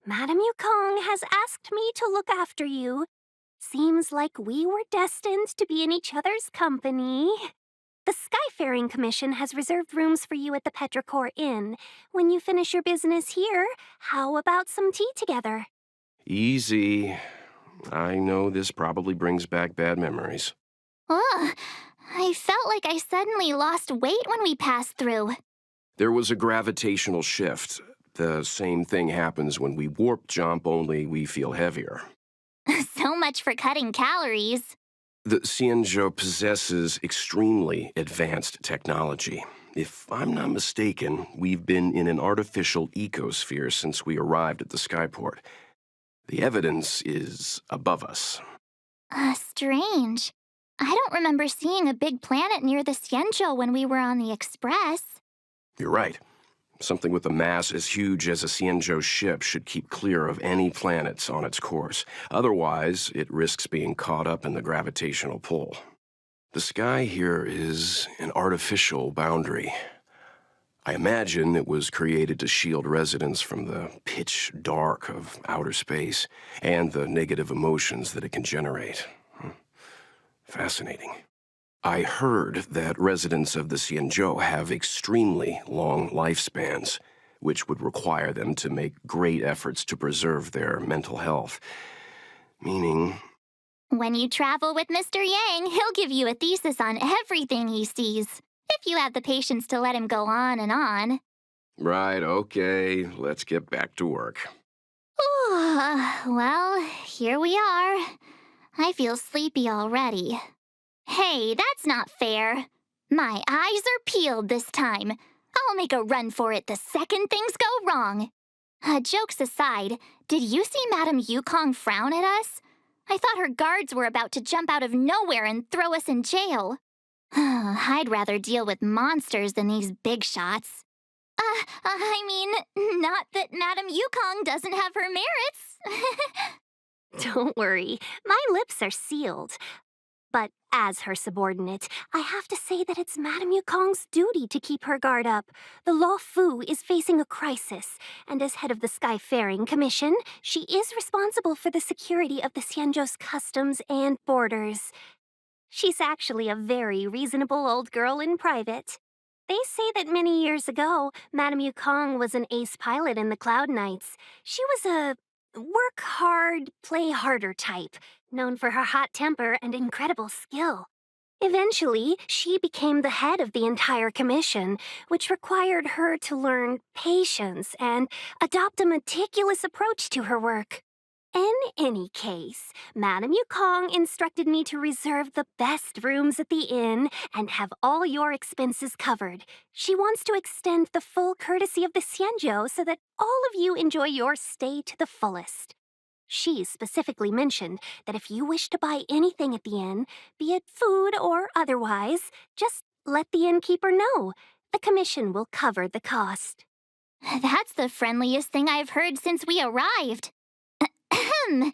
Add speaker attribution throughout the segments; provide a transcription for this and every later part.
Speaker 1: Madame Yukong has asked me to look after you. Seems like we were destined to be in each other's company. The Skyfaring Commission has reserved rooms for you at the Petrichor Inn. When you finish your business here, how about some tea together?
Speaker 2: Easy. I know this probably brings back bad memories.
Speaker 3: Ugh, I felt like I suddenly lost weight when we passed through.
Speaker 2: There was a gravitational shift. The same thing happens when we warp jump, only we feel heavier.
Speaker 3: So much for cutting calories.
Speaker 2: The Xianzhou possesses extremely advanced technology. If I'm not mistaken, we've been in an artificial ecosphere since we arrived at the skyport. The evidence is above us.
Speaker 3: Strange. I don't remember seeing a big planet near the Xianzhou when we were on the Express.
Speaker 2: You're right. Something with a mass as huge as a Xianzhou ship should keep clear of any planets on its course. Otherwise, it risks being caught up in the gravitational pull. The sky here is an artificial boundary. I imagine it was created to shield residents from the pitch dark of outer space and the negative emotions that it can generate. Fascinating. I heard that residents of the Xianzhou have extremely long lifespans, which would require them to make great efforts to preserve their mental health. Meaning...
Speaker 3: When you travel with Mr. Yang, he'll give you a thesis on everything he sees, if you have the patience to let him go on and on.
Speaker 2: Right, okay, let's get back to work.
Speaker 3: Well, here we are. I feel sleepy already. Hey, that's not fair. My eyes are peeled this time. I'll make a run for it the second things go wrong. Jokes aside, did you see Madame Yukong frown at us? I thought her guards were about to jump out of nowhere and throw us in jail. I'd rather deal with monsters than these big shots. I mean, not that Madame Yukong doesn't have her merits.
Speaker 1: Don't worry, my lips are sealed. But as her subordinate, I have to say that it's Madame Yukong's duty to keep her guard up. The Law Fu is facing a crisis, and as head of the Skyfaring Commission, she is responsible for the security of the Xianzhou's customs and borders. She's actually a very reasonable old girl in private. They say that many years ago, Madame Yukong was an ace pilot in the Cloud Knights. She was a work hard, play harder type, known for her hot temper and incredible skill. Eventually, she became the head of the entire commission, which required her to learn patience and adopt a meticulous approach to her work. In any case, Madame Yukong instructed me to reserve the best rooms at the inn and have all your expenses covered. She wants to extend the full courtesy of the Xianzhou so that all of you enjoy your stay to the fullest. She specifically mentioned that if you wish to buy anything at the inn, be it food or otherwise, just let the innkeeper know. The commission will cover the cost.
Speaker 3: That's the friendliest thing I've heard since we arrived. Ahem.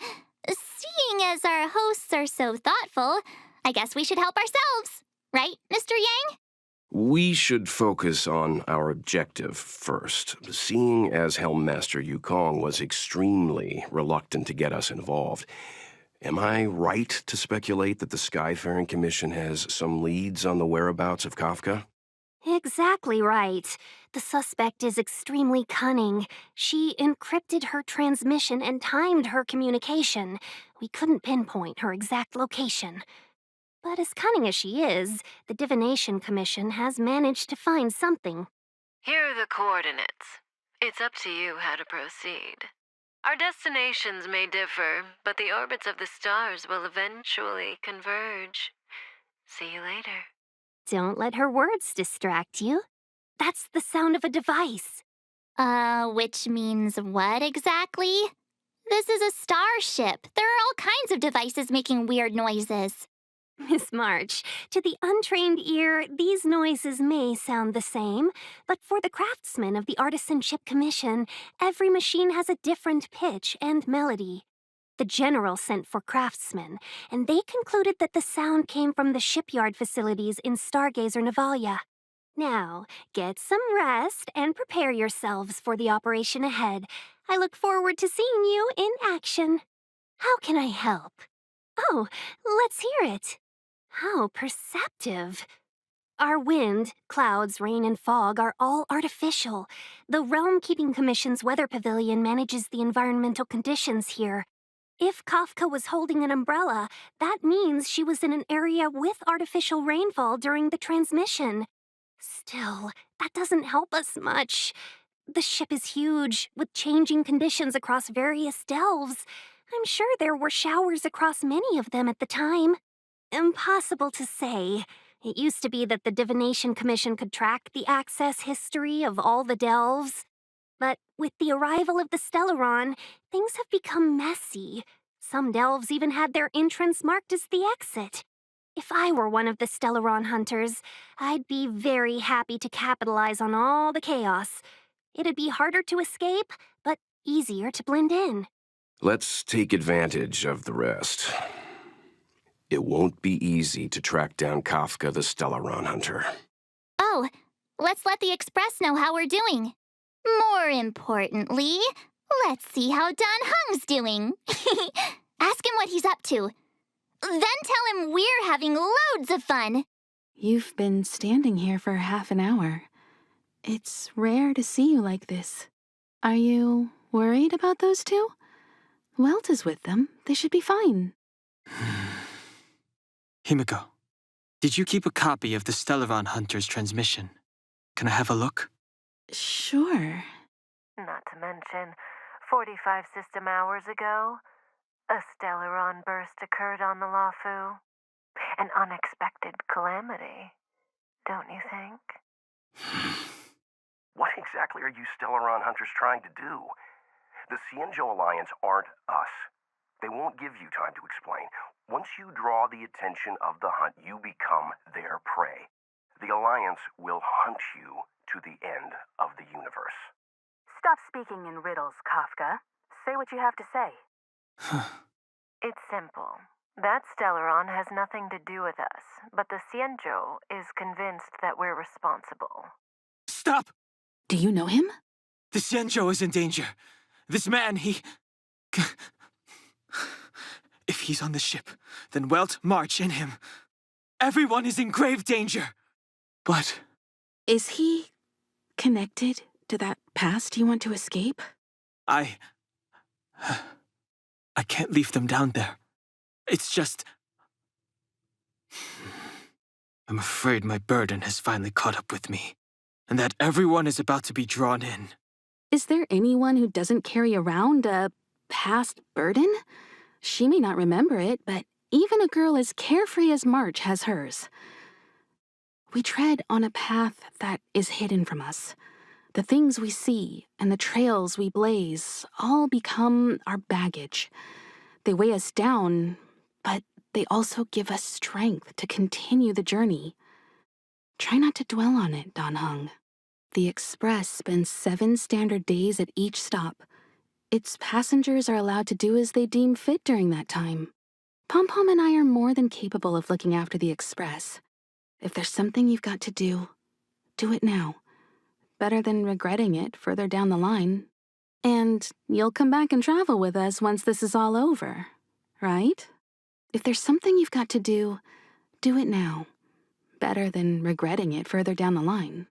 Speaker 3: Seeing as our hosts are so thoughtful, I guess we should help ourselves. Right, Mr. Yang?
Speaker 2: We should focus on our objective first. Seeing as Helmmaster Yukong was extremely reluctant to get us involved, am I right to speculate that the Skyfaring Commission has some leads on the whereabouts of Kafka?
Speaker 1: Exactly right. The suspect is extremely cunning. She encrypted her transmission and timed her communication. We couldn't pinpoint her exact location. But as cunning as she is, the Divination Commission has managed to find something.
Speaker 4: Here are the coordinates. It's up to you how to proceed. Our destinations may differ, but the orbits of the stars will eventually converge. See you later.
Speaker 1: Don't let her words distract you. That's the sound of a device.
Speaker 3: Which means what exactly? This is a starship. There are all kinds of devices making weird noises.
Speaker 1: Miss March, to the untrained ear, these noises may sound the same, but for the craftsmen of the Artisanship Commission, every machine has a different pitch and melody. The General sent for craftsmen, and they concluded that the sound came from the shipyard facilities in Stargazer Navalia. Now, get some rest and prepare yourselves for the operation ahead. I look forward to seeing you in action. How can I help? Oh, let's hear it. How perceptive. Our wind, clouds, rain, and fog are all artificial. The Realm Keeping Commission's weather pavilion manages the environmental conditions here. If Kafka was holding an umbrella, that means she was in an area with artificial rainfall during the transmission. Still, that doesn't help us much. The ship is huge, with changing conditions across various delves. I'm sure there were showers across many of them at the time. Impossible to say. It used to be that the Divination Commission could track the access history of all the delves. But with the arrival of the Stellaron, things have become messy. Some delves even had their entrance marked as the exit. If I were one of the Stellaron hunters, I'd be very happy to capitalize on all the chaos. It'd be harder to escape, but easier to blend in.
Speaker 2: Let's take advantage of the rest. It won't be easy to track down Kafka the Stellaron Hunter.
Speaker 3: Oh, let's let the Express know how we're doing. More importantly, let's see how Don Hung's doing. Ask him what he's up to. Then tell him we're having loads of fun.
Speaker 5: You've been standing here for half an hour. It's rare to see you like this. Are you worried about those two? Welt is with them. They should be fine.
Speaker 6: Himiko, did you keep a copy of the Stellaron Hunter's transmission? Can I have a look?
Speaker 5: Sure.
Speaker 4: Not to mention, 45 system hours ago, a Stellaron burst occurred on the Lawfu. An unexpected calamity, don't you think?
Speaker 2: What exactly are you Stellaron Hunters trying to do? The Cienjo Alliance aren't us. They won't give you time to explain. Once you draw the attention of the hunt, you become their prey. The Alliance will hunt you to the end of the universe.
Speaker 7: Stop speaking in riddles, Kafka. Say what you have to say.
Speaker 4: It's simple. That Stellaron has nothing to do with us, but the Cienjo is convinced that we're responsible.
Speaker 6: Stop!
Speaker 5: Do you know him?
Speaker 6: The Xianzhou is in danger. This man, he... If he's on the ship, then Welt, March, and him. Everyone is in grave danger. But...
Speaker 5: Is he connected to that past you want to escape?
Speaker 6: I can't leave them down there. It's just... I'm afraid my burden has finally caught up with me, and that everyone is about to be drawn in.
Speaker 5: Is there anyone who doesn't carry around a past burden? She may not remember it, but even a girl as carefree as March has hers. We tread on a path that is hidden from us. The things we see and the trails we blaze all become our baggage. They weigh us down, but they also give us strength to continue the journey. Try not to dwell on it, Don Hung. The Express spends 7 standard days at each stop. Its passengers are allowed to do as they deem fit during that time. Pom Pom and I are more than capable of looking after the Express. If there's something you've got to do it now. Better than regretting it further down the line. And you'll come back and travel with us once this is all over, right? If there's something you've got to do it now. Better than regretting it further down the line.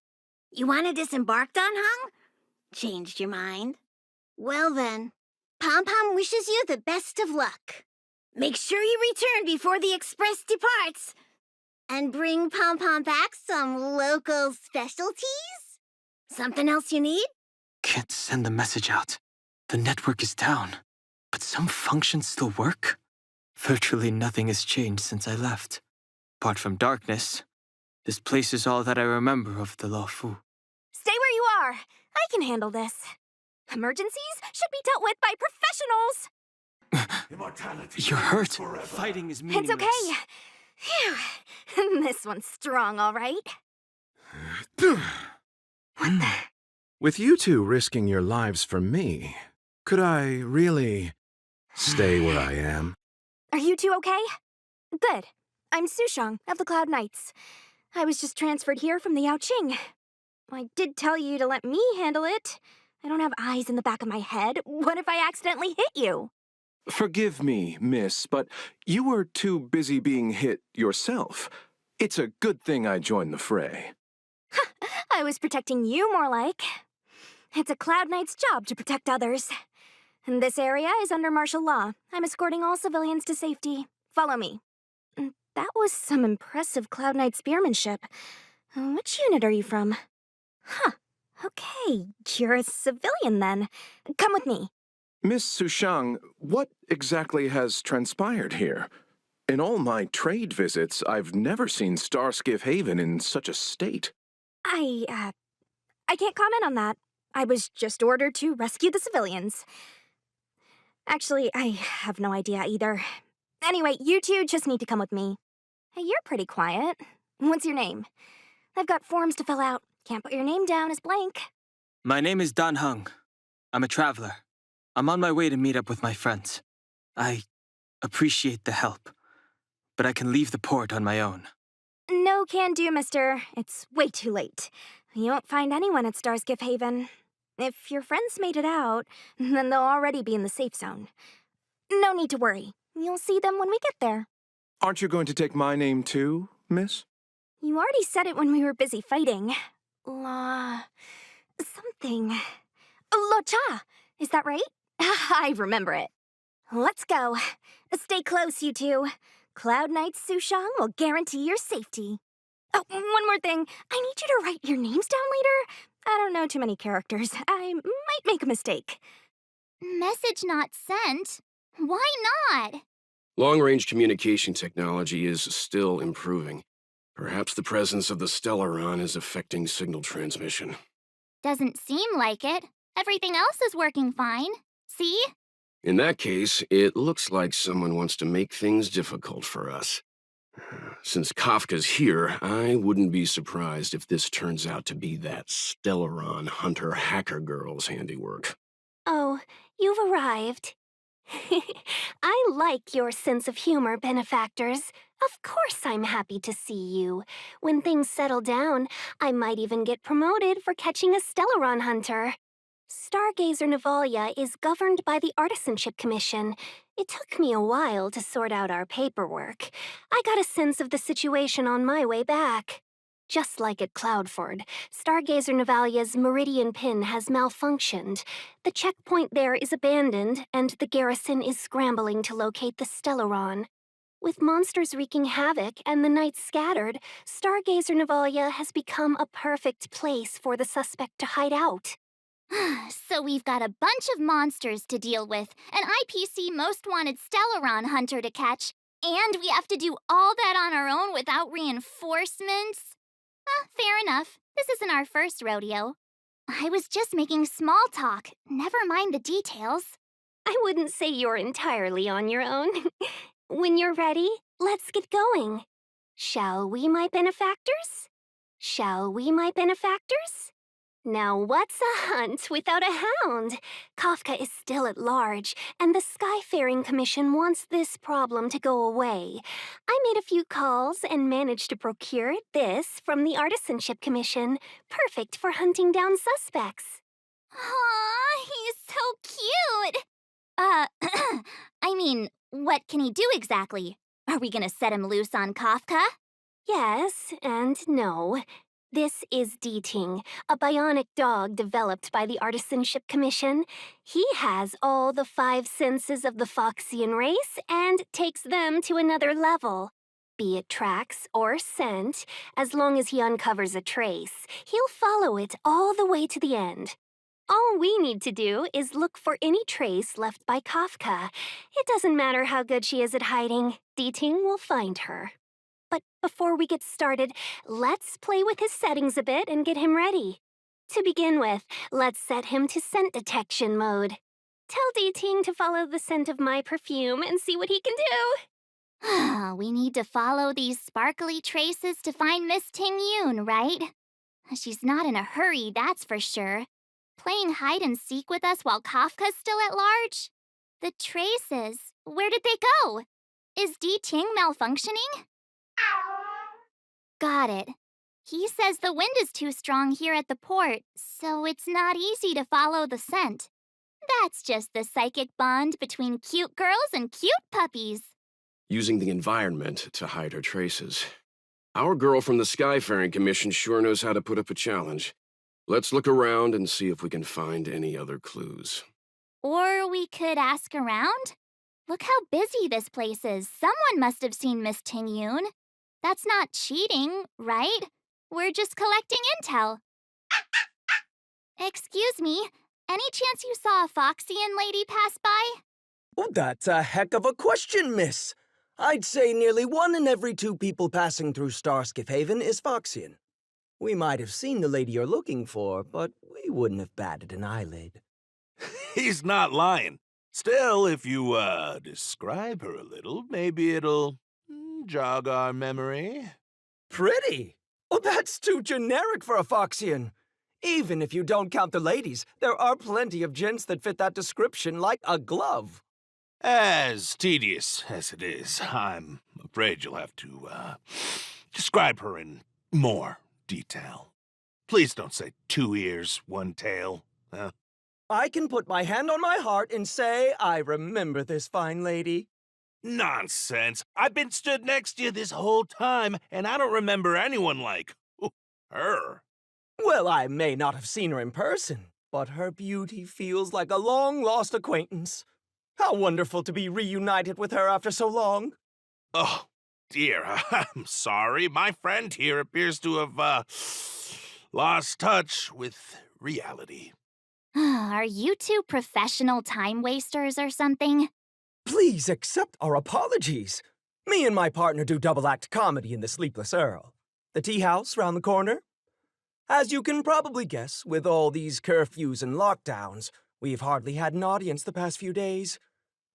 Speaker 8: You want to disembark, Don Hung? Changed your mind? Well then, Pom Pom wishes you the best of luck. Make sure you return before the Express departs. And bring Pom Pom back some local specialties? Something else you need?
Speaker 6: Can't send the message out. The network is down. But some functions still work? Virtually nothing has changed since I left. Apart from darkness, this place is all that I remember of the Lawfu.
Speaker 1: Stay where you are. I can handle this. Emergencies should be dealt with by professionals.
Speaker 6: You're hurt. Fighting is meaningless.
Speaker 1: It's okay. Phew. This one's strong, all right.
Speaker 9: With you two risking your lives for me, could I really stay where I am?
Speaker 1: Are you two okay? Good. I'm Sushong of the Cloud Knights. I was just transferred here from the Yaoqing. I did tell you to let me handle it. I don't have eyes in the back of my head. What if I accidentally hit you?
Speaker 9: Forgive me, miss, but you were too busy being hit yourself. It's a good thing I joined the fray.
Speaker 1: I was protecting you more like. It's a Cloud Knight's job to protect others. And this area is under martial law. I'm escorting all civilians to safety. Follow me. That was some impressive Cloud Knight spearmanship. Which unit are you from? Huh. Okay, you're a civilian then. Come with me.
Speaker 9: Miss Sushang, what exactly has transpired here? In all my trade visits, I've never seen Starskiff Haven in such a state.
Speaker 1: I can't comment on that. I was just ordered to rescue the civilians. Actually, I have no idea either. Anyway, you two just need to come with me. Hey, you're pretty quiet. What's your name? I've got forms to fill out. Can't put your name down as blank.
Speaker 6: My name is Dan Hung. I'm a traveler. I'm on my way to meet up with my friends. I appreciate the help, but I can leave the port on my own.
Speaker 1: No can do, mister. It's way too late. You won't find anyone at Starskiff Haven. If your friends made it out, then they'll already be in the safe zone. No need to worry. You'll see them when we get there.
Speaker 9: Aren't you going to take my name too, miss?
Speaker 1: You already said it when we were busy fighting. Something. Lo Cha! Is that right? I remember it. Let's go. Stay close, you two. Cloud Knight Sushang will guarantee your safety. Oh, one more thing. I need you to write your names down later. I don't know too many characters. I might make a mistake.
Speaker 3: Message not sent? Why not?
Speaker 2: Long-range communication technology is still improving. Perhaps the presence of the Stellaron is affecting signal transmission.
Speaker 3: Doesn't seem like it. Everything else is working fine. See?
Speaker 2: In that case, it looks like someone wants to make things difficult for us. Since Kafka's here, I wouldn't be surprised if this turns out to be that Stellaron Hunter hacker girl's handiwork.
Speaker 1: Oh, you've arrived. I like your sense of humor, benefactors. Of course I'm happy to see you. When things settle down, I might even get promoted for catching a Stellaron hunter. Stargazer Navalia is governed by the Artisanship Commission. It took me a while to sort out our paperwork. I got a sense of the situation on my way back. Just like at Cloudford, Stargazer Navalia's Meridian Pin has malfunctioned. The checkpoint there is abandoned, and the garrison is scrambling to locate the Stellaron. With monsters wreaking havoc and the night scattered, Stargazer Navalia has become a perfect place for the suspect to hide out.
Speaker 3: So we've got a bunch of monsters to deal with, an IPC Most Wanted Stellaron hunter to catch, and we have to do all that on our own without reinforcements? Fair enough. This isn't our first rodeo. I was just making small talk. Never mind the details.
Speaker 1: I wouldn't say you're entirely on your own. When you're ready, let's get going. Shall we, my benefactors? Shall we, my benefactors? Now what's a hunt without a hound? Kafka is still at large, and the Skyfaring Commission wants this problem to go away. I made a few calls and managed to procure this from the Artisanship Commission. Perfect for hunting down suspects.
Speaker 3: Aw, he's so cute! I mean, what can he do exactly? Are we gonna set him loose on Kafka?
Speaker 1: Yes and no. This is Deeting, a bionic dog developed by the Artisanship Commission. He has all the 5 senses of the Foxian race and takes them to another level. Be it tracks or scent, as long as he uncovers a trace, he'll follow it all the way to the end. All we need to do is look for any trace left by Kafka. It doesn't matter how good she is at hiding, Deeting will find her. But before we get started, let's play with his settings a bit and get him ready. To begin with, let's set him to scent detection mode. Tell Deeting to follow the scent of my perfume and see what he can do.
Speaker 3: We need to follow these sparkly traces to find Miss Ting Yoon, right? She's not in a hurry, that's for sure. Playing hide and seek with us while Kafka's still at large? The traces, where did they go? Is Deeting malfunctioning? Got it. He says the wind is too strong here at the port, so it's not easy to follow the scent. That's just the psychic bond between cute girls and cute puppies.
Speaker 2: Using the environment to hide her traces. Our girl from the Skyfaring Commission sure knows how to put up a challenge. Let's look around and see if we can find any other clues.
Speaker 3: Or we could ask around? Look how busy this place is. Someone must have seen Miss Ting Yun. That's not cheating, right? We're just collecting intel. Excuse me, any chance you saw a Foxian lady pass by?
Speaker 10: Oh, that's a heck of a question, miss. I'd say nearly 1 in every 2 people passing through Starskiff Haven is Foxian. We might have seen the lady you're looking for, but we wouldn't have batted an eyelid.
Speaker 11: He's not lying. Still, if you, describe her a little, maybe it'll jog our memory.
Speaker 10: Pretty? Oh, that's too generic for a Foxian. Even if you don't count the ladies, there are plenty of gents that fit that description like a glove.
Speaker 11: As tedious as it is, I'm afraid you'll have to, describe her in more detail. Please don't say 2 ears, 1 tail.
Speaker 10: I can put my hand on my heart and say I remember this fine lady.
Speaker 11: Nonsense. I've been stood next to you this whole time, and I don't remember anyone like her.
Speaker 10: Well, I may not have seen her in person, but her beauty feels like a long-lost acquaintance. How wonderful to be reunited with her after so long.
Speaker 11: Oh, dear, I'm sorry. My friend here appears to have, lost touch with reality.
Speaker 3: Are you 2 professional time wasters or something?
Speaker 10: Please accept our apologies. Me and my partner do double-act comedy in the Sleepless Earl. The tea house round the corner. As you can probably guess, with all these curfews and lockdowns, we've hardly had an audience the past few days.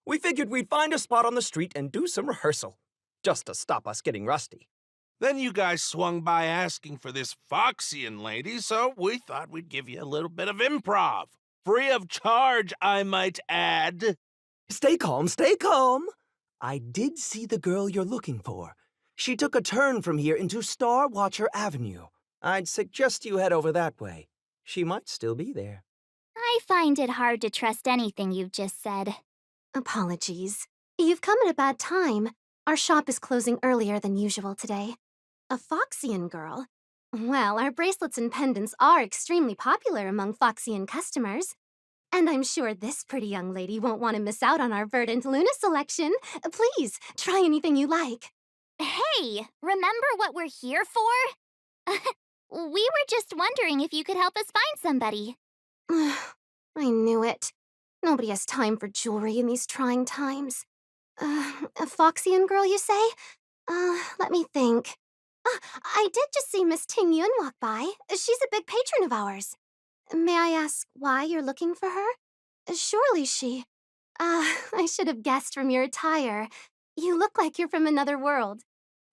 Speaker 10: We figured we'd find a spot on the street and do some rehearsal, just to stop us getting rusty.
Speaker 11: Then you guys swung by asking for this Foxian lady, so we thought we'd give you a little bit of improv. Free of charge, I might add.
Speaker 10: Stay calm, stay calm. I did see the girl you're looking for. She took a turn from here into Star Watcher Avenue. I'd suggest you head over that way. She might still be there.
Speaker 3: I find it hard to trust anything you've just said.
Speaker 1: Apologies. You've come at a bad time. Our shop is closing earlier than usual today. A Foxian girl? Well, our bracelets and pendants are extremely popular among Foxian customers. And I'm sure this pretty young lady won't want to miss out on our Verdant Luna selection. Please, try anything you like.
Speaker 3: Hey, remember what we're here for? We were just wondering if you could help us find somebody.
Speaker 1: I knew it. Nobody has time for jewelry in these trying times. A Foxian girl, you say? Let me think. I did just see Miss Ting Yun walk by. She's a big patron of ours. May I ask why you're looking for her? Surely she... I should have guessed from your attire. You look like you're from another world.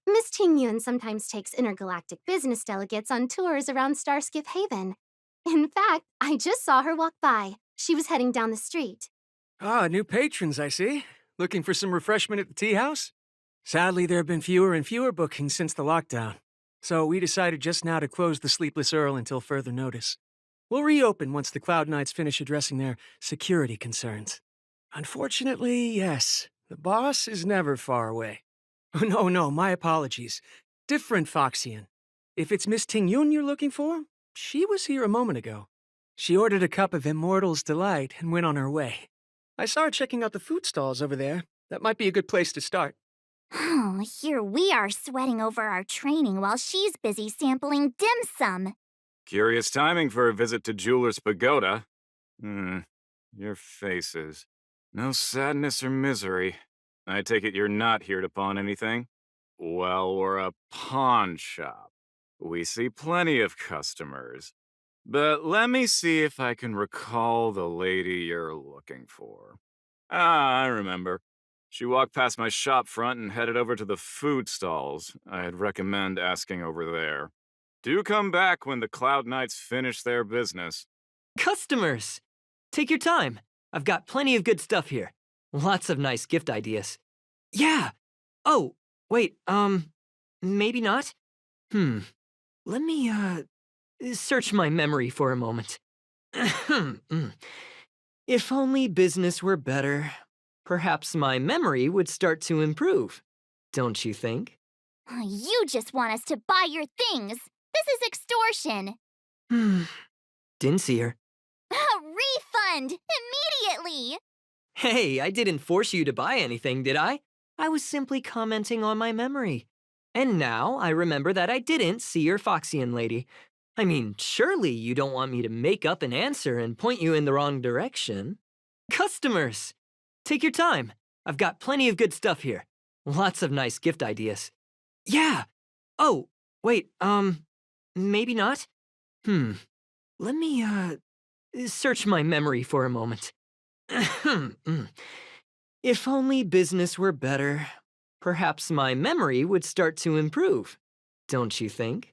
Speaker 1: Miss Ting Yun sometimes takes intergalactic business delegates on tours around Starskiff Haven. In fact, I just saw her walk by. She was heading down the street.
Speaker 12: Ah, new patrons, I see. Looking for some refreshment at the tea house? Sadly, there have been fewer and fewer bookings since the lockdown. So we decided just now to close the Sleepless Earl until further notice. We'll reopen once the Cloud Knights finish addressing their security concerns. Unfortunately, yes, the boss is never far away. Oh, no, my apologies. Different Foxian. If it's Miss Ting Yun you're looking for, she was here a moment ago. She ordered a cup of Immortal's Delight and went on her way. I saw her checking out the food stalls over there. That might be a good place to start.
Speaker 3: Oh, here we are sweating over our training while she's busy sampling dim sum.
Speaker 13: Curious timing for a visit to Jeweler's Pagoda. Your faces. No sadness or misery. I take it you're not here to pawn anything? Well, we're a pawn shop. We see plenty of customers. But let me see if I can recall the lady you're looking for. Ah, I remember. She walked past my shop front and headed over to the food stalls. I'd recommend asking over there. Do come back when the Cloud Knights finish their business.
Speaker 14: Customers! Take your time. I've got plenty of good stuff here. Lots of nice gift ideas. Yeah! Oh, wait, maybe not? let me, search my memory for a moment. If only business were better, perhaps my memory would start to improve. Don't you think?
Speaker 3: You just want us to buy your things. This is extortion.
Speaker 14: Didn't see her.
Speaker 3: A refund! Immediately!
Speaker 14: Hey, I didn't force you to buy anything, did I? I was simply commenting on my memory. And now I remember that I didn't see your Foxian lady. I mean, surely you don't want me to make up an answer and point you in the wrong direction. Customers! Take your time. I've got plenty of good stuff here. Lots of nice gift ideas. Yeah! Oh, wait, maybe not? Let me, search my memory for a moment. If only business were better, perhaps my memory would start to improve. Don't you think?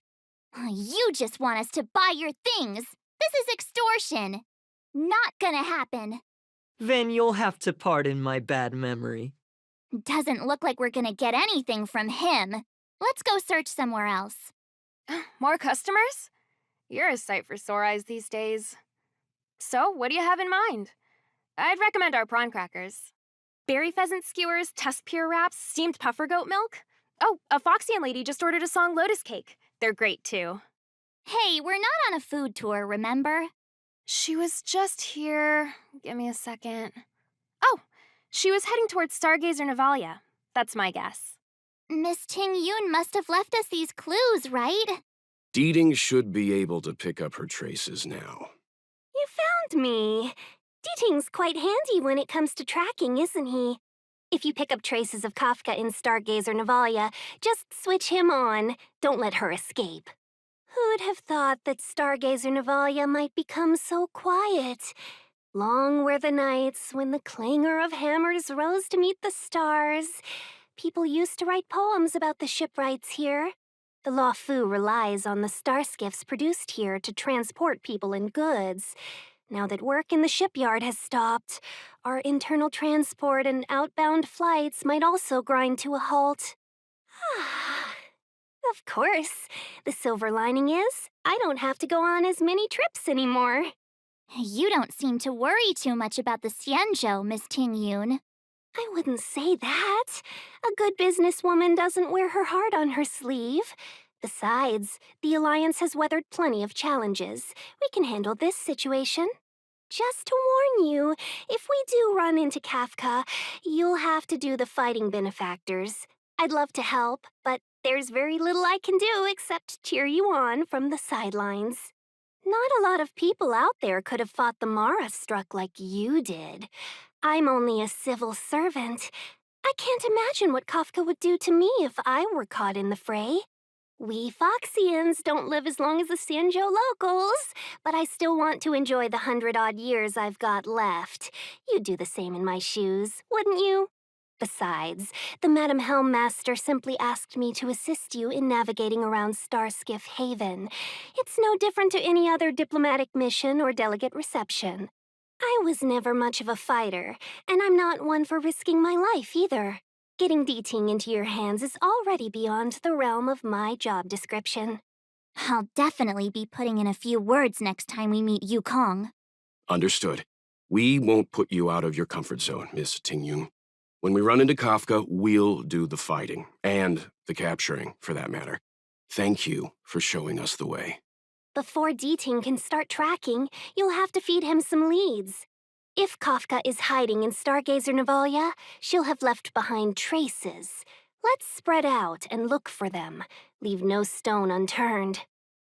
Speaker 3: You just want us to buy your things. This is extortion. Not gonna happen.
Speaker 14: Then you'll have to pardon my bad memory.
Speaker 3: Doesn't look like we're gonna get anything from him. Let's go search somewhere else.
Speaker 15: More customers? You're a sight for sore eyes these days. So, what do you have in mind? I'd recommend our prawn crackers. Berry pheasant skewers, tusk pure wraps, steamed puffer goat milk. Oh, a Foxian lady just ordered a song lotus cake. They're great too.
Speaker 3: Hey, we're not on a food tour, remember?
Speaker 15: She was just here. Give me a second. Oh, she was heading towards Stargazer Navalia. That's my guess.
Speaker 3: Miss Ting Yun must have left us these clues, right?
Speaker 2: Deeding should be able to pick up her traces now.
Speaker 1: You found me. Deeting's quite handy when it comes to tracking, isn't he? If you pick up traces of Kafka in Stargazer Navalia, just switch him on. Don't let her escape. Who'd have thought that Stargazer Navalia might become so quiet? Long were the nights when the clangor of hammers rose to meet the stars. People used to write poems about the shipwrights here. The Law Fu relies on the star skiffs produced here to transport people and goods. Now that work in the shipyard has stopped, our internal transport and outbound flights might also grind to a halt. Of course. The silver lining is, I don't have to go on as many trips anymore.
Speaker 3: You don't seem to worry too much about the Xianzhou, Miss Ting Yun.
Speaker 1: I wouldn't say that. A good businesswoman doesn't wear her heart on her sleeve. Besides, the Alliance has weathered plenty of challenges. We can handle this situation. Just to warn you, if we do run into Kafka, you'll have to do the fighting benefactors. I'd love to help, but there's very little I can do except cheer you on from the sidelines. Not a lot of people out there could have fought the Mara struck like you did. I'm only a civil servant. I can't imagine what Kafka would do to me if I were caught in the fray. We Foxians don't live as long as the Xianzhou locals, but I still want to enjoy the 100-odd years I've got left. You'd do the same in my shoes, wouldn't you? Besides, the Madam Helmmaster simply asked me to assist you in navigating around Starskiff Haven. It's no different to any other diplomatic mission or delegate reception. I was never much of a fighter, and I'm not one for risking my life either. Getting Deeting into your hands is already beyond the realm of my job description.
Speaker 3: I'll definitely be putting in a few words next time we meet Yukong.
Speaker 2: Understood. We won't put you out of your comfort zone, Miss Tingyun. When we run into Kafka, we'll do the fighting, and the capturing, for that matter. Thank you for showing us the way.
Speaker 1: Before Deeting can start tracking, you'll have to feed him some leads. If Kafka is hiding in Stargazer Navalia, she'll have left behind traces. Let's spread out and look for them. Leave no stone unturned.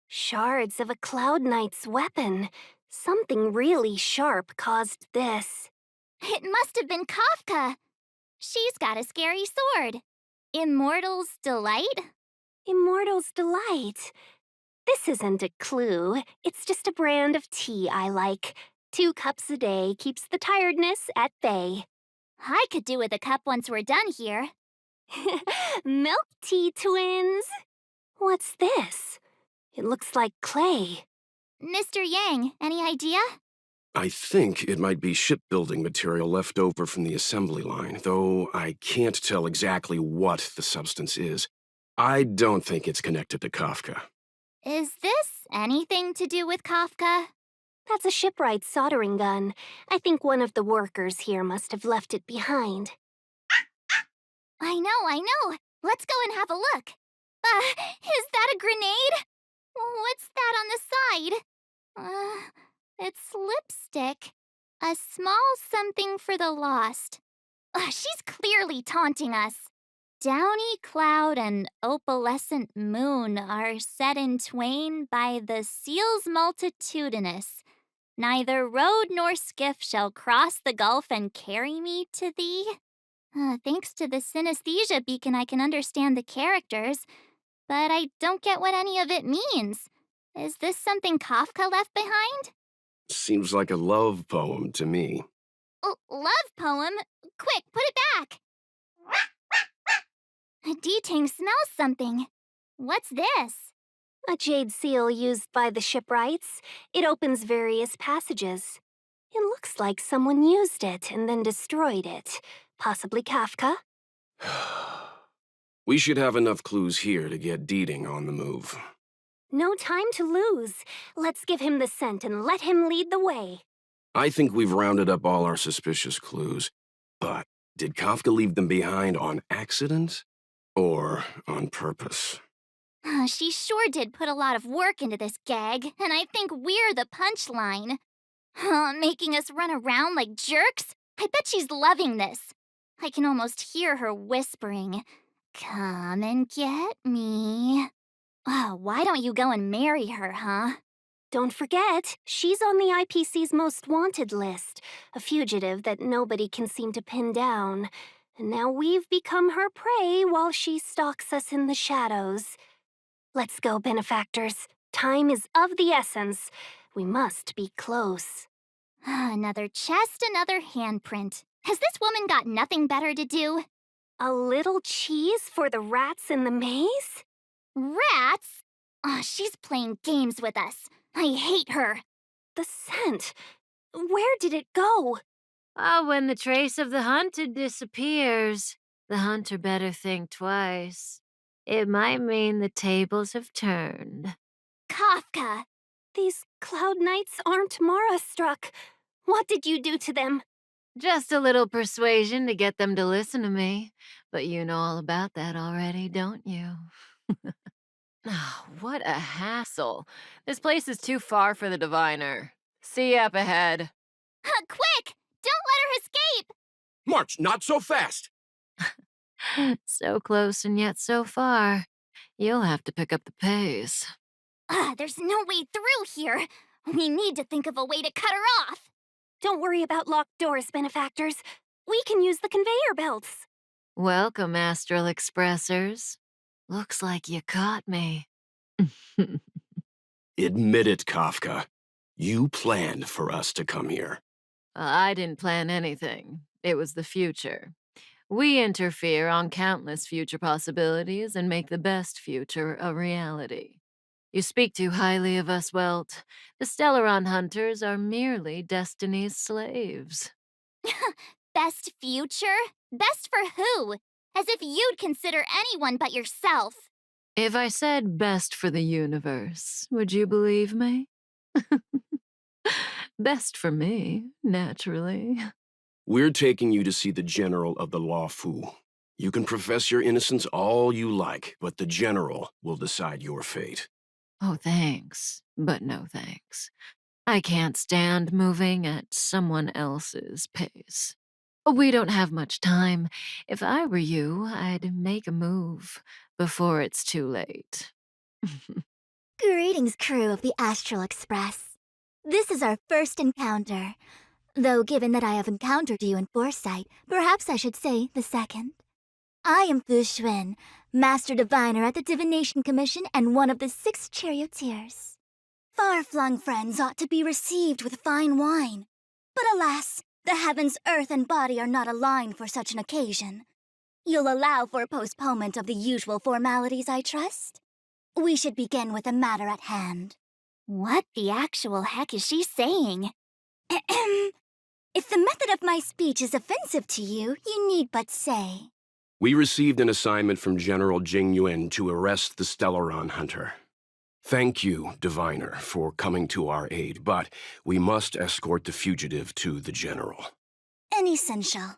Speaker 1: Shards of a Cloud Knight's weapon. Something really sharp caused this.
Speaker 3: It must have been Kafka. She's got a scary sword. Immortal's Delight?
Speaker 1: Immortal's Delight. This isn't a clue. It's just a brand of tea I like. 2 cups a day keeps the tiredness at bay.
Speaker 3: I could do with a cup once we're done here.
Speaker 1: Milk tea twins. What's this? It looks like clay.
Speaker 3: Mr. Yang, any idea?
Speaker 2: I think it might be shipbuilding material left over from the assembly line, though I can't tell exactly what the substance is. I don't think it's connected to Kafka.
Speaker 3: Is this anything to do with Kafka?
Speaker 1: That's a shipwright soldering gun. I think one of the workers here must have left it behind.
Speaker 3: I know. Let's go and have a look. Is that a grenade? What's that on the side? It's lipstick. A small something for the lost. She's clearly taunting us. Downy cloud and opalescent moon are set in twain by the seals multitudinous. Neither road nor skiff shall cross the gulf and carry me to thee. Thanks to the synesthesia beacon, I can understand the characters, but I don't get what any of it means. Is this something Kafka left behind?
Speaker 2: Seems like a love poem to me.
Speaker 3: Love poem? Quick, put it back! D-Tang smells something. What's this?
Speaker 1: A jade seal used by the shipwrights. It opens various passages. It looks like someone used it and then destroyed it. Possibly Kafka?
Speaker 2: We should have enough clues here to get Deeding on the move.
Speaker 1: No time to lose. Let's give him the scent and let him lead the way.
Speaker 2: I think we've rounded up all our suspicious clues. But did Kafka leave them behind on accident? Or on purpose?
Speaker 3: She sure did put a lot of work into this gag, and I think we're the punchline. Making us run around like jerks? I bet she's loving this. I can almost hear her whispering, "Come and get me." Why don't you go and marry her, huh?
Speaker 1: Don't forget, she's on the IPC's most wanted list, a fugitive that nobody can seem to pin down. And now we've become her prey while she stalks us in the shadows. Let's go, benefactors. Time is of the essence. We must be close.
Speaker 3: Another chest, another handprint. Has this woman got nothing better to do?
Speaker 1: A little cheese for the rats in the maze?
Speaker 3: Rats? She's playing games with us. I hate her.
Speaker 1: The scent. Where did it go?
Speaker 4: When the trace of the hunted disappears, the hunter better think twice. It might mean the tables have turned.
Speaker 3: Kafka!
Speaker 1: These cloud knights aren't Mara-struck. What did you do to them?
Speaker 4: Just a little persuasion to get them to listen to me. But you know all about that already, don't you? What a hassle. This place is too far for the diviner. See you up ahead.
Speaker 3: Quick! Don't let her escape!
Speaker 2: March, not so fast!
Speaker 4: So close and yet so far. You'll have to pick up the pace.
Speaker 3: There's no way through here. We need to think of a way to cut her off.
Speaker 1: Don't worry about locked doors, benefactors. We can use the conveyor belts.
Speaker 4: Welcome, Astral Expressors. Looks like you caught me.
Speaker 2: Admit it, Kafka. You planned for us to come here.
Speaker 4: I didn't plan anything. It was the future. We interfere on countless future possibilities and make the best future a reality. You speak too highly of us, Welt. The Stellaron hunters are merely Destiny's slaves.
Speaker 3: Best future? Best for who? As if you'd consider anyone but yourself.
Speaker 4: If I said best for the universe, would you believe me? Best for me, naturally.
Speaker 2: We're taking you to see the General of the Law Fu. You can profess your innocence all you like, but the General will decide your fate.
Speaker 4: Oh, thanks, but no thanks. I can't stand moving at someone else's pace. We don't have much time. If I were you, I'd make a move before it's too late.
Speaker 16: Greetings, crew of the Astral Express. This is our first encounter. Though given that I have encountered you in foresight, perhaps I should say the second. I am Fu Xuan, Master Diviner at the Divination Commission and one of the 6 charioteers. Far-flung friends ought to be received with fine wine. But alas, the heavens, earth, and body are not aligned for such an occasion. You'll allow for postponement of the usual formalities, I trust? We should begin with the matter at hand.
Speaker 3: What the actual heck is she saying?
Speaker 16: If the method of my speech is offensive to you, you need but say.
Speaker 2: We received an assignment from General Jing Yuan to arrest the Stellaron hunter. Thank you, Diviner, for coming to our aid, but we must escort the fugitive to the General.
Speaker 16: An essential.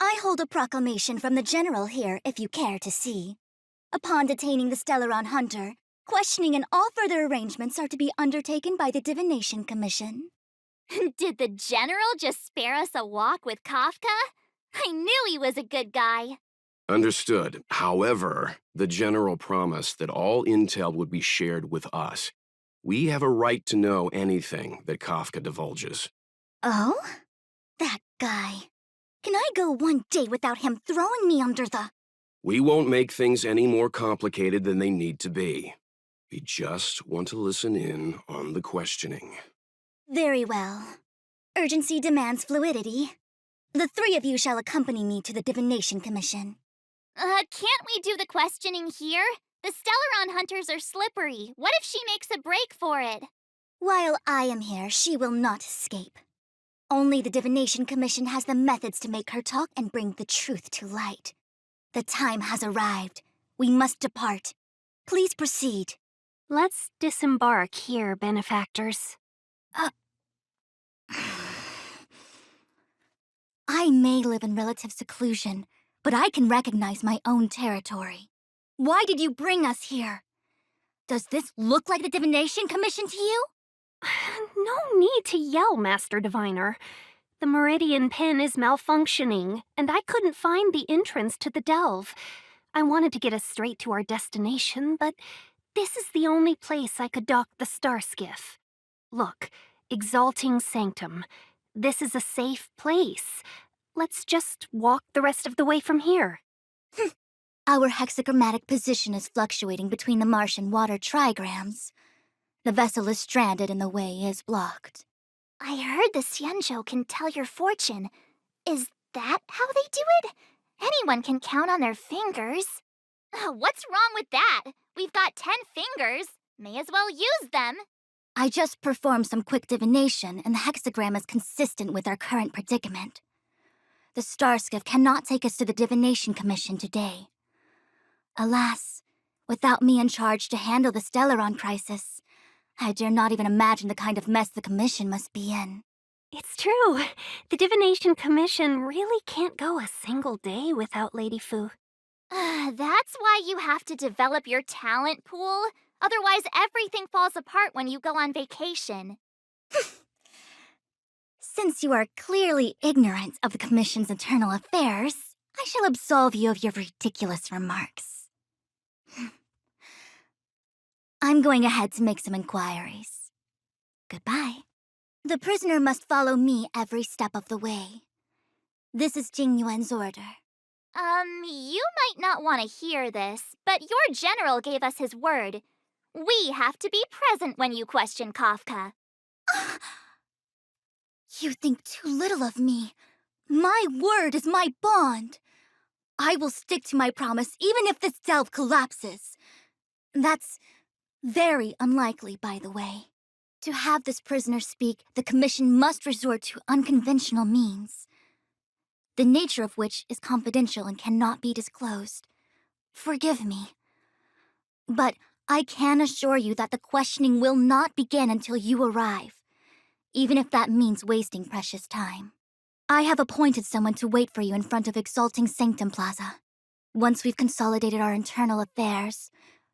Speaker 16: I hold a proclamation from the General here, if you care to see. Upon detaining the Stellaron Hunter, questioning and all further arrangements are to be undertaken by the Divination Commission.
Speaker 3: Did the General just spare us a walk with Kafka? I knew he was a good guy.
Speaker 2: Understood. However, the General promised that all intel would be shared with us. We have a right to know anything that Kafka divulges.
Speaker 16: Oh? That guy. Can I go one day without him throwing me under the...
Speaker 2: We won't make things any more complicated than they need to be. We just want to listen in on the questioning.
Speaker 16: Very well. Urgency demands fluidity. The three of you shall accompany me to the Divination Commission.
Speaker 3: Can't we do the questioning here? The Stellaron Hunters are slippery. What if she makes a break for it?
Speaker 16: While I am here, she will not escape. Only the Divination Commission has the methods to make her talk and bring the truth to light. The time has arrived. We must depart. Please proceed.
Speaker 1: Let's disembark here, benefactors.
Speaker 16: I may live in relative seclusion, but I can recognize my own territory. Why did you bring us here? Does this look like the Divination Commission to you?
Speaker 1: No need to yell, Master Diviner. The Meridian pin is malfunctioning, and I couldn't find the entrance to the delve. I wanted to get us straight to our destination, but this is the only place I could dock the star skiff. Look, Exalting Sanctum. This is a safe place. Let's just walk the rest of the way from here.
Speaker 16: Our hexagrammatic position is fluctuating between the marsh and water trigrams. The vessel is stranded and the way is blocked.
Speaker 3: I heard the Xianzhou can tell your fortune. Is that how they do it? Anyone can count on their fingers. What's wrong with that? We've got 10 fingers. May as well use them.
Speaker 16: I just performed some quick divination, and the hexagram is consistent with our current predicament. The star skiff cannot take us to the Divination Commission today. Alas, without me in charge to handle the Stellaron crisis, I dare not even imagine the kind of mess the Commission must be in.
Speaker 1: It's true. The Divination Commission really can't go a single day without Lady Fu.
Speaker 3: That's why you have to develop your talent pool. Otherwise, everything falls apart when you go on vacation.
Speaker 16: Since you are clearly ignorant of the Commission's internal affairs, I shall absolve you of your ridiculous remarks. I'm going ahead to make some inquiries. Goodbye. The prisoner must follow me every step of the way. This is Jing Yuan's order.
Speaker 3: You might not want to hear this, but your general gave us his word. We have to be present when you question Kafka.
Speaker 16: You think too little of me. My word is my bond. I will stick to my promise even if this delve collapses. That's very unlikely, by the way. To have this prisoner speak, the Commission must resort to unconventional means, the nature of which is confidential and cannot be disclosed. Forgive me. But I can assure you that the questioning will not begin until you arrive, even if that means wasting precious time. I have appointed someone to wait for you in front of Exalting Sanctum Plaza. Once we've consolidated our internal affairs,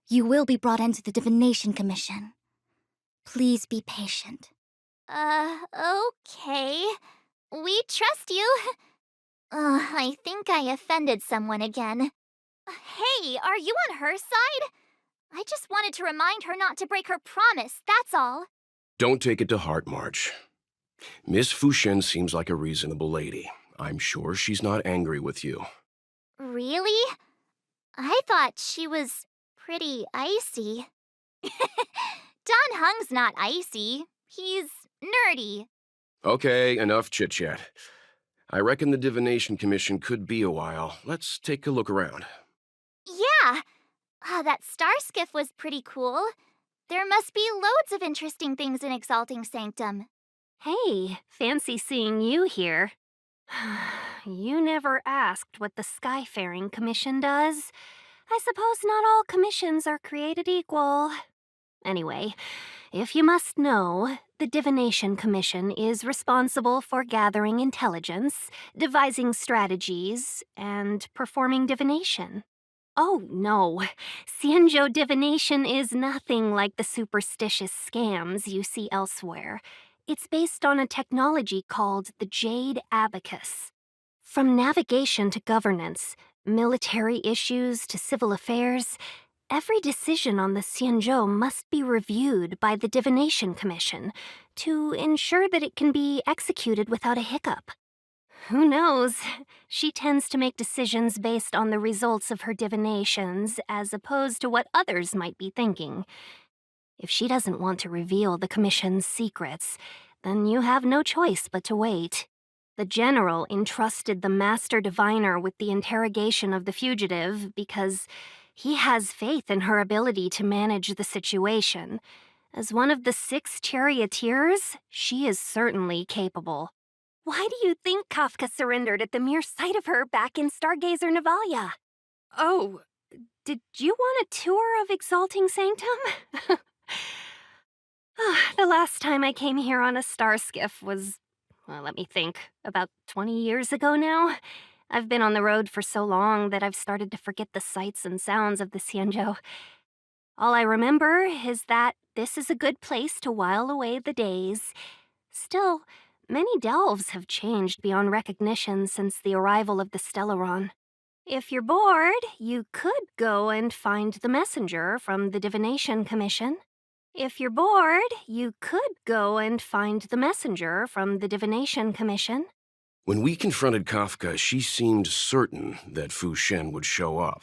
Speaker 16: you will be brought into the Divination Commission. Please be patient.
Speaker 3: Okay. We trust you. I think I offended someone again. Hey, are you on her side? I just wanted to remind her not to break her promise, that's all.
Speaker 2: Don't take it to heart, March. Miss Fushen seems like a reasonable lady. I'm sure she's not angry with you.
Speaker 3: Really? I thought she was pretty icy. Don Hung's not icy. He's nerdy.
Speaker 2: Okay, enough chit-chat. I reckon the Divination Commission could be a while. Let's take a look around.
Speaker 3: Yeah. That star skiff was pretty cool. There must be loads of interesting things in Exalting Sanctum.
Speaker 1: Hey, fancy seeing you here. You never asked what the Skyfaring Commission does. I suppose not all commissions are created equal. Anyway, if you must know, the Divination Commission is responsible for gathering intelligence, devising strategies, and performing divination. Oh, no. Xianzhou divination is nothing like the superstitious scams you see elsewhere. It's based on a technology called the Jade Abacus. From navigation to governance, military issues to civil affairs, every decision on the Xianzhou must be reviewed by the Divination Commission to ensure that it can be executed without a hiccup. Who knows? She tends to make decisions based on the results of her divinations as opposed to what others might be thinking. If she doesn't want to reveal the Commission's secrets, then you have no choice but to wait. The General entrusted the Master Diviner with the interrogation of the fugitive because he has faith in her ability to manage the situation. As one of the 6 charioteers, she is certainly capable. Why do you think Kafka surrendered at the mere sight of her back in Stargazer Navalia? Oh, did you want a tour of Exalting Sanctum? The last time I came here on a star skiff was, well, let me think, about 20 years ago now. I've been on the road for so long that I've started to forget the sights and sounds of the Xianzhou. All I remember is that this is a good place to while away the days. Still, many delves have changed beyond recognition since the arrival of the Stellaron. If you're bored, you could go and find the messenger from the Divination Commission. If you're bored, you could go and find the messenger from the Divination Commission.
Speaker 2: When we confronted Kafka, she seemed certain that Fu Shen would show up.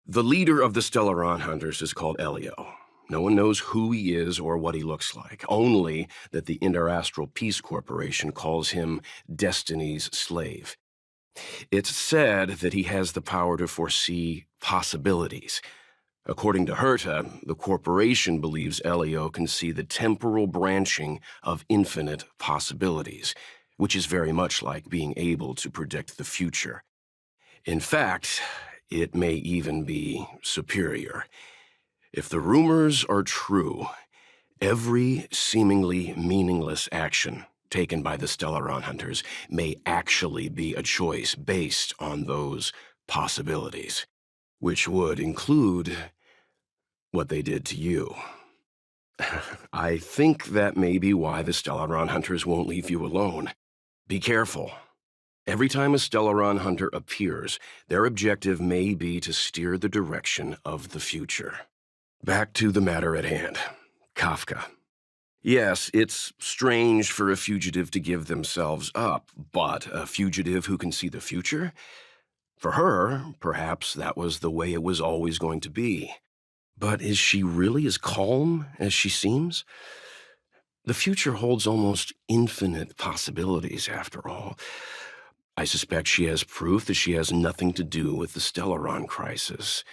Speaker 2: The leader of the Stellaron Hunters is called Elio. No one knows who he is or what he looks like, only that the Interastral Peace Corporation calls him Destiny's slave. It's said that he has the power to foresee possibilities. According to Herta, the corporation believes Elio can see the temporal branching of infinite possibilities, which is very much like being able to predict the future. In fact, it may even be superior. If the rumors are true, every seemingly meaningless action taken by the Stellaron Hunters may actually be a choice based on those possibilities, which would include what they did to you. I think that may be why the Stellaron Hunters won't leave you alone. Be careful. Every time a Stellaron Hunter appears, their objective may be to steer the direction of the future. Back to the matter at hand. Kafka. Yes, it's strange for a fugitive to give themselves up, but a fugitive who can see the future? For her, perhaps that was the way it was always going to be. But is she really as calm as she seems? The future holds almost infinite possibilities, after all. I suspect she has proof that she has nothing to do with the Stellaron crisis.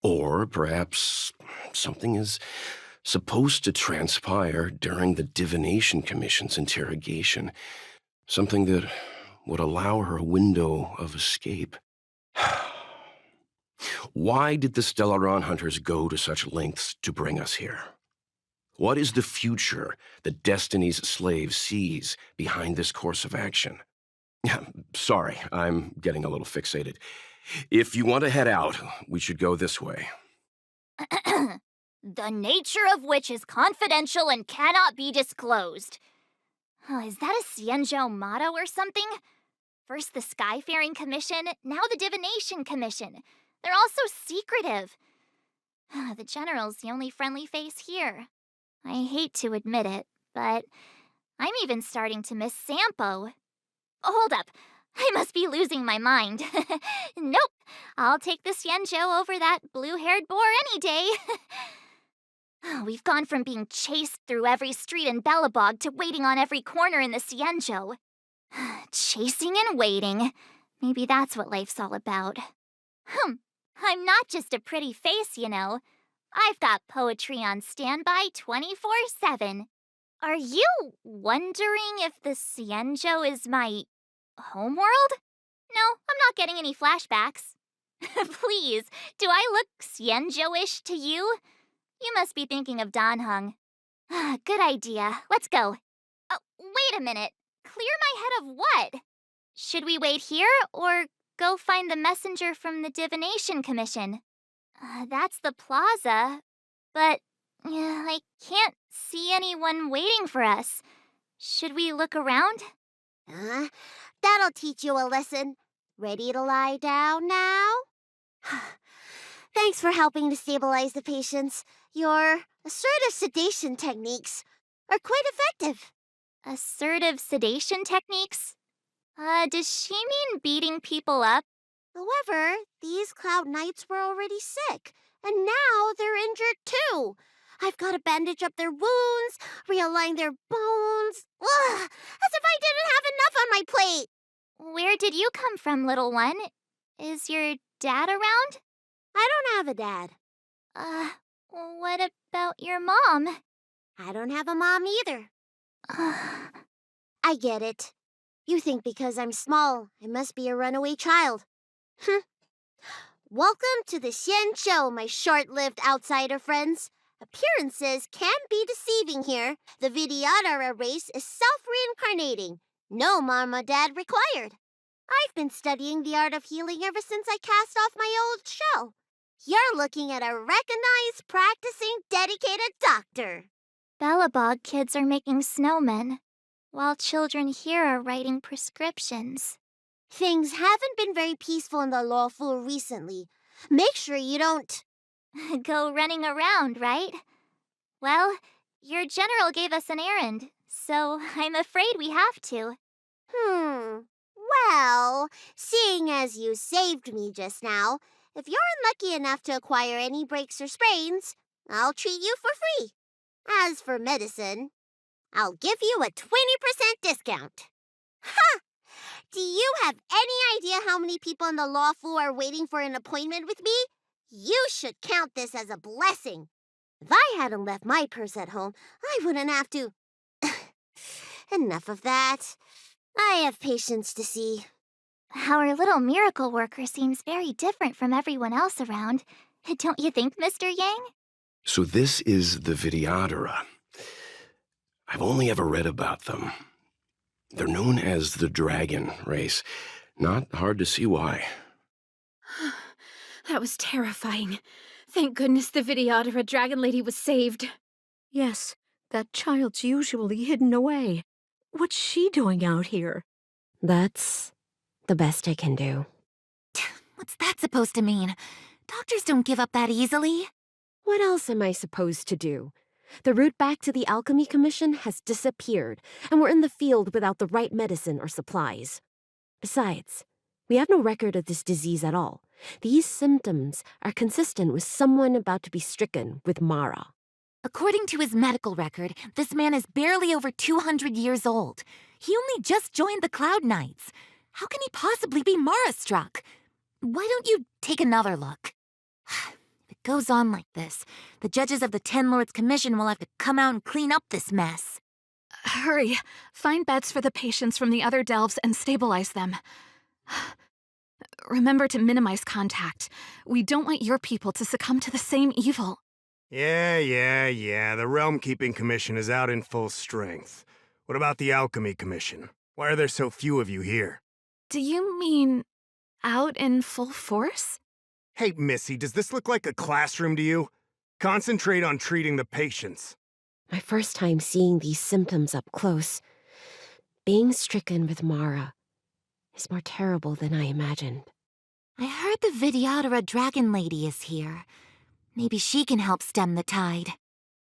Speaker 2: Or perhaps something is supposed to transpire during the Divination Commission's interrogation. Something that would allow her a window of escape. Why did the Stellaron Hunters go to such lengths to bring us here? What is the future that Destiny's slave sees behind this course of action? Sorry, I'm getting a little fixated. If you want to head out, we should go this way.
Speaker 3: The nature of which is confidential and cannot be disclosed. Is that a Xianzhou motto or something? First the Skyfaring Commission, now the Divination Commission. They're all so secretive. The General's the only friendly face here. I hate to admit it, but I'm even starting to miss Sampo. Hold up. I must be losing my mind. Nope. I'll take the Xianzhou over that blue-haired boar any day. We've gone from being chased through every street in Belobog to waiting on every corner in the Xianzhou. Chasing and waiting. Maybe that's what life's all about. I'm not just a pretty face, you know. I've got poetry on standby 24/7. Are you wondering if the Xianzhou is my homeworld? No, I'm not getting any flashbacks. Please, do I look Xianzhou-ish to you? You must be thinking of Dan Hung. Good idea. Let's go. Oh, wait a minute. Clear my head of what? Should we wait here or go find the messenger from the Divination Commission? That's the plaza, but I can't see anyone waiting for us. Should we look around?
Speaker 8: That'll teach you a lesson. Ready to lie down now? Thanks for helping to stabilize the patients. Your assertive sedation techniques are quite effective.
Speaker 3: Assertive sedation techniques? Does she mean beating people up?
Speaker 8: However, these Cloud Knights were already sick, and now they're injured too. I've got to bandage up their wounds, realign their bones. Ugh, as if I didn't have enough on my plate.
Speaker 3: Where did you come from, little one? Is your dad around?
Speaker 8: I don't have a dad.
Speaker 3: What about your mom?
Speaker 8: I don't have a mom either. I get it. You think because I'm small, I must be a runaway child. Welcome to the Xian Show, my short-lived outsider friends. Appearances can be deceiving here. The Vidyadhara race is self-reincarnating. No mom or dad required. I've been studying the art of healing ever since I cast off my old shell. You're looking at a recognized, practicing, dedicated doctor.
Speaker 3: Bellabog kids are making snowmen, while children here are writing prescriptions.
Speaker 8: Things haven't been very peaceful in the lawful recently. Make sure you don't...
Speaker 3: go running around, right? Well, your general gave us an errand, so I'm afraid we have to.
Speaker 8: Well, seeing as you saved me just now, if you're unlucky enough to acquire any breaks or sprains, I'll treat you for free. As for medicine, I'll give you a 20% discount. Ha! Do you have any idea how many people in the law school are waiting for an appointment with me? You should count this as a blessing. If I hadn't left my purse at home, I wouldn't have to... Enough of that. I have patients to see.
Speaker 3: Our little miracle worker seems very different from everyone else around. Don't you think, Mr. Yang?
Speaker 2: So this is the Vidyadhara. I've only ever read about them. They're known as the Dragon Race. Not hard to see why.
Speaker 17: That was terrifying. Thank goodness the Vidyadhara Dragon Lady was saved.
Speaker 18: Yes, that child's usually hidden away. What's she doing out here?
Speaker 19: That's the best I can do.
Speaker 20: What's that supposed to mean? Doctors don't give up that easily.
Speaker 19: What else am I supposed to do? The route back to the Alchemy Commission has disappeared, and we're in the field without the right medicine or supplies. Besides, we have no record of this disease at all. These symptoms are consistent with someone about to be stricken with Mara.
Speaker 20: According to his medical record, this man is barely over 200 years old. He only just joined the Cloud Knights. How can he possibly be Mara-struck? Why don't you take another look? If it goes on like this, the judges of the Ten Lords Commission will have to come out and clean up this mess.
Speaker 17: Hurry. Find beds for the patients from the other delves and stabilize them. Remember to minimize contact. We don't want your people to succumb to the same evil.
Speaker 21: Yeah. The Realm Keeping Commission is out in full strength. What about the Alchemy Commission? Why are there so few of you here?
Speaker 17: Do you mean out in full force?
Speaker 21: Hey, Missy, does this look like a classroom to you? Concentrate on treating the patients.
Speaker 19: My first time seeing these symptoms up close. Being stricken with Mara is more terrible than I imagined.
Speaker 20: I heard the Vidyadhara Dragon Lady is here. Maybe she can help stem the tide.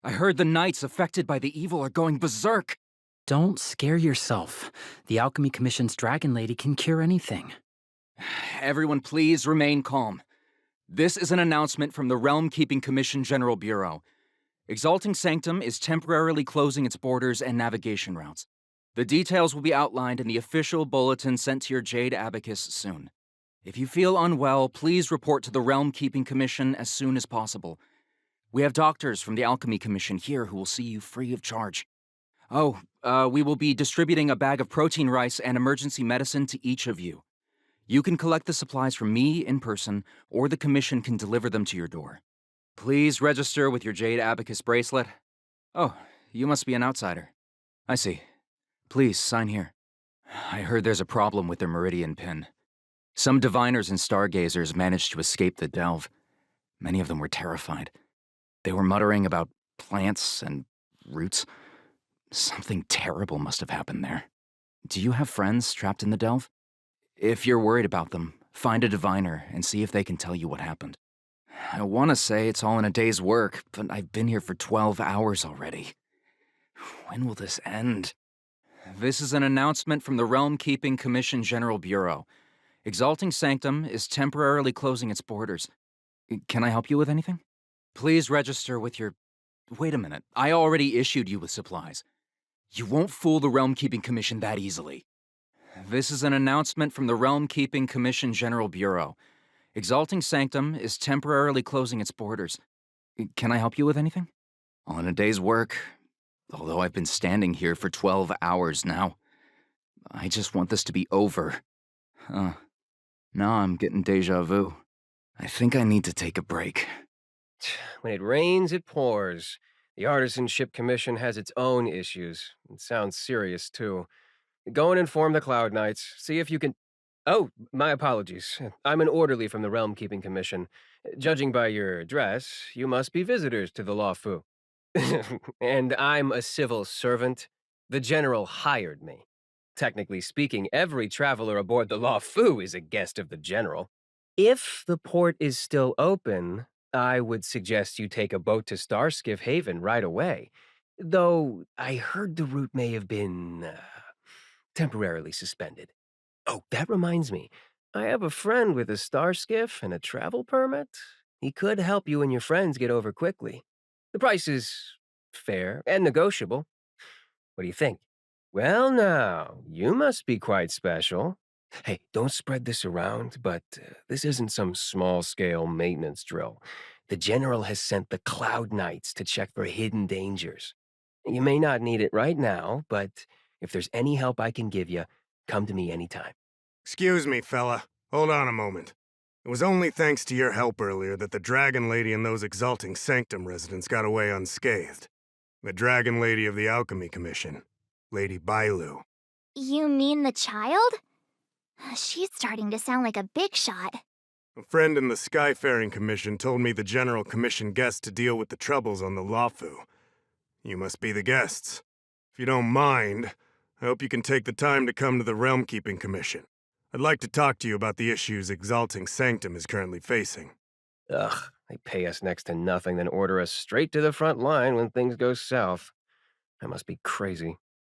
Speaker 22: I heard the knights affected by the evil are going berserk.
Speaker 23: Don't scare yourself. The Alchemy Commission's Dragon Lady can cure anything.
Speaker 22: Everyone please remain calm. This is an announcement from the Realm Keeping Commission General Bureau. Exalting Sanctum is temporarily closing its borders and navigation routes. The details will be outlined in the official bulletin sent to your Jade Abacus soon. If you feel unwell, please report to the Realm Keeping Commission as soon as possible. We have doctors from the Alchemy Commission here who will see you free of charge. We will be distributing a bag of protein rice and emergency medicine to each of you. You can collect the supplies from me in person, or the Commission can deliver them to your door. Please register with your Jade Abacus bracelet. Oh, you must be an outsider. I see. Please, sign here. I heard there's a problem with their Meridian pin. Some diviners and stargazers managed to escape the delve. Many of them were terrified. They were muttering about plants and roots. Something terrible must have happened there. Do you have friends trapped in the delve? If you're worried about them, find a diviner and see if they can tell you what happened. I want to say it's all in a day's work, but I've been here for 12 hours already. When will this end? This is an announcement from the Realm Keeping Commission General Bureau. Exalting Sanctum is temporarily closing its borders. Can I help you with anything? Please register with your... Wait a minute. I already issued you with supplies. You won't fool the Realm Keeping Commission that easily. This is an announcement from the Realm Keeping Commission General Bureau. Exalting Sanctum is temporarily closing its borders. Can I help you with anything? All in a day's work, although I've been standing here for 12 hours now. I just want this to be over. Now I'm getting deja vu. I think I need to take a break.
Speaker 5: When it rains, it pours. The Artisanship Commission has its own issues. It sounds serious, too. Go and inform the Cloud Knights. See if you can... Oh, my apologies. I'm an orderly from the Realm Keeping Commission. Judging by your address, you must be visitors to the Law Fu. And I'm a civil servant. The General hired me. Technically speaking, every traveler aboard the Law Fu is a guest of the General. If the port is still open, I would suggest you take a boat to Starskiff Haven right away. Though I heard the route may have been temporarily suspended. Oh, that reminds me. I have a friend with a star skiff and a travel permit. He could help you and your friends get over quickly. The price is fair and negotiable. What do you think? Well, now, you must be quite special. Hey, don't spread this around, but this isn't some small-scale maintenance drill. The General has sent the Cloud Knights to check for hidden dangers. You may not need it right now, but if there's any help I can give you, come to me anytime.
Speaker 21: Excuse me, fella. Hold on a moment. It was only thanks to your help earlier that the Dragon Lady and those Exalting Sanctum residents got away unscathed. The Dragon Lady of the Alchemy Commission, Lady Bailu.
Speaker 3: You mean the child? She's starting to sound like a big shot.
Speaker 21: A friend in the Skyfaring Commission told me the General commissioned guests to deal with the troubles on the Lafu. You must be the guests. If you don't mind, I hope you can take the time to come to the Realm Keeping Commission. I'd like to talk to you about the issues Exalting Sanctum is currently facing.
Speaker 5: Ugh, they pay us next to nothing, then order us straight to the front line when things go south. I must be crazy.